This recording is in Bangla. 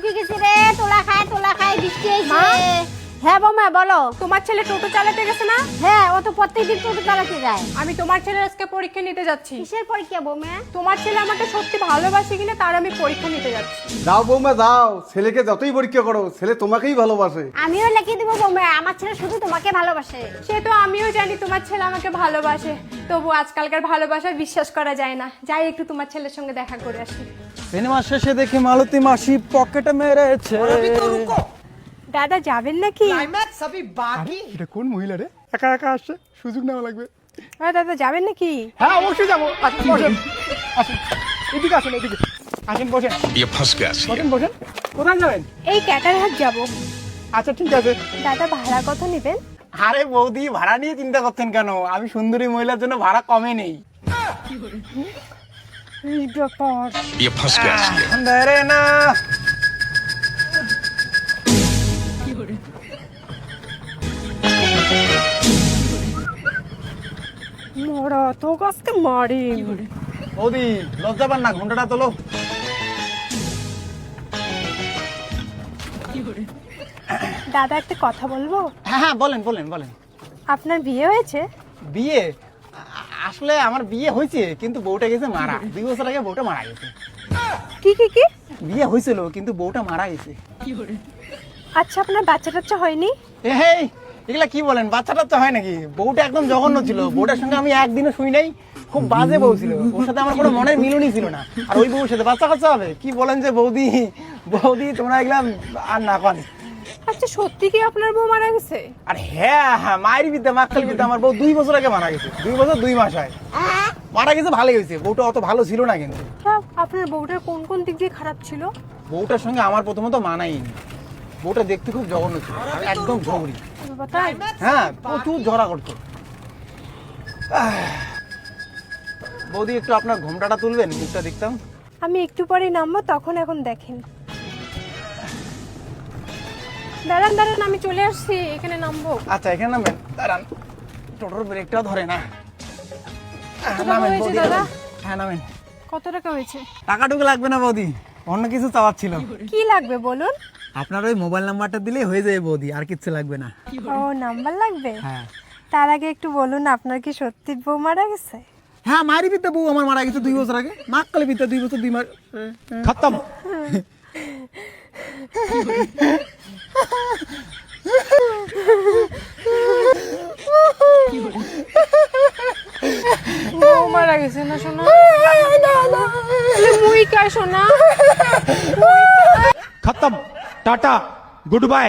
শুকি গেছে রে, তোলা খায় বৃষ্টি মা? হয়েছে। হ্যাঁ বৌমা বলো। তোমার ছেলে টোটো চালাতে গেছে না? হ্যাঁ, ও তো প্রত্যেকদিন টোটো চালাতে যায়। আমি তোমার ছেলের আজকে পরীক্ষা নিতে যাচ্ছি। কিসের পরীক্ষা বৌমা? তোমার ছেলে আমাকে সত্যি ভালোবাসে কিনা তার আমি পরীক্ষা নিতে যাচ্ছি। যাও বৌমা যাও, ছেলেকে যতই পরীক্ষা করো ছেলে তোমাকেই ভালোবাসে। আমিও লিখে দিব বৌমা, আমার ছেলে শুধু তোমাকে ভালোবাসে। সে তো আমিও জানি তোমার ছেলে আমাকে ভালোবাসে, তবু আজকালকার ভালোবাসায় বিশ্বাস করা যায় না। যাই একটু তোমার ছেলের সঙ্গে দেখা করে আসি। সিনেমা শেষে দেখি মালতী মাসি পকেটে মেরেছে। দাদা যাবেন নাকি? এটা কোন মহিলা রে? একা একা আসছে, সুযোগ নেওয়া লাগবে। হ্যাঁ দাদা যাবেন নাকি? হ্যাঁ অবশ্যই যাবো। আসুন বসেন, আসুন এদিকে, আসুন এদিকে আসুন, বসেন ये फंस गया सी বসেন বসেন। কোথায় যাবেন? এই ক্যাটারহাট যাব। আচ্ছা ঠিক আছে। দাদা ভাড়া কত নেবেন? আরে বৌদি, ভাড়া নিয়ে চিন্তা করছেন কেন? আমি সুন্দরী মহিলার জন্য ভাড়া কমে নেই। এই ব্যাপার। ये फंस गया सी ধরে না। মরা তো আজকে মারি। বৌদি লজ্জা পান না, ঘন্টাটা তোলো। দাদা একটা কথা বলবো? হ্যাঁ হ্যাঁ বলেন বলেন বলেন। আপনার বিয়ে হয়েছে? বিয়ে? আসলে আমার বিয়ে হয়েছে, কিন্তু বউটা গেছে মারা। 2 বছর আগে বউটা মারা গেছে। কি কি কি? বিয়ে হয়েছিল কিন্তু বউটা মারা গেছে। আচ্ছা আপনার বাচ্চা টাচ্চা হয়নি? এই এগুলা কি বলেন? বাচ্চাটা তো হয় নাকি? বউটা একদম জঘন্য ছিল। বউটার সঙ্গে আমি একদিনও শুই নাই। খুব বাজে বউ ছিল। ওর সাথে আমার কোনো মনের মিলনই ছিল না। আর ওই বউর সাথে বাচ্চা কাচ্চা হবে? কি বলেন যে বৌদি, বৌদি তোমরা এগুলা আর না কন। আচ্ছা সত্যি কি আপনার বউ মারা গেছে? আর হ্যাঁ হ্যাঁ, মায়ের বিদ্যা মাক্কাল বিদ্যা, আমার বউ 2 বছর আগে মারা গেছে। 2 বছর 2 মাস হয় মারা গেছে। ভালোই হয়েছে, বউটা অত ভালো ছিল না কিন্তু। আপনার বউটার কোন কোন দিক দিয়ে খারাপ ছিল? বউটার সঙ্গে আমার প্রথমত মানায়নি। বউটা দেখতে খুব জঘন্য ছিল, আর একদম ঝগড়ি। বাবা, তাই? হ্যাঁ প্রচুর ঝগড়া করতো। বৌদি একটু আপনার ঘোমটাটা তুলবেন, মুখটা দেখতাম। আমি একটু পরে নামবো, তখন এখন দেখেন। দাঁড়ান দাঁড়ান, আমি চলে আসছি, এখানে নামবো। আচ্ছা এখানে নামেন, দাঁড়ান। টোটোর ব্রেকটাও ধরে না। টাকা নামেন হয়েছে বৌদি, দাদা? নামেন। হ্যাঁ নামেন। কত টাকা হয়েছে? টাকাটুকু লাগবে না বৌদি, অন্য কিছু চাওয়ার ছিল। কি লাগবে বলুন? আপনার ওই মোবাইল নাম্বারটা দিলেই হয়ে যাবে বৌদি, আর কিচ্ছু লাগবে না। ও নাম্বার লাগবে? হ্যাঁ তার আগে একটু বলুন, আপনার কি সত্যি বউ মারা গেছে? হ্যাঁ, মায়ের বিদ্যা বউ আমার মারা গেছে 2 বছর আগে। মাক্কালে বিদ্যা 2 বছর 2 মাস খতম। বউ মারা গেছে না সোনা? মুই কা সোনা? খতম, টাটা, গুড বাই।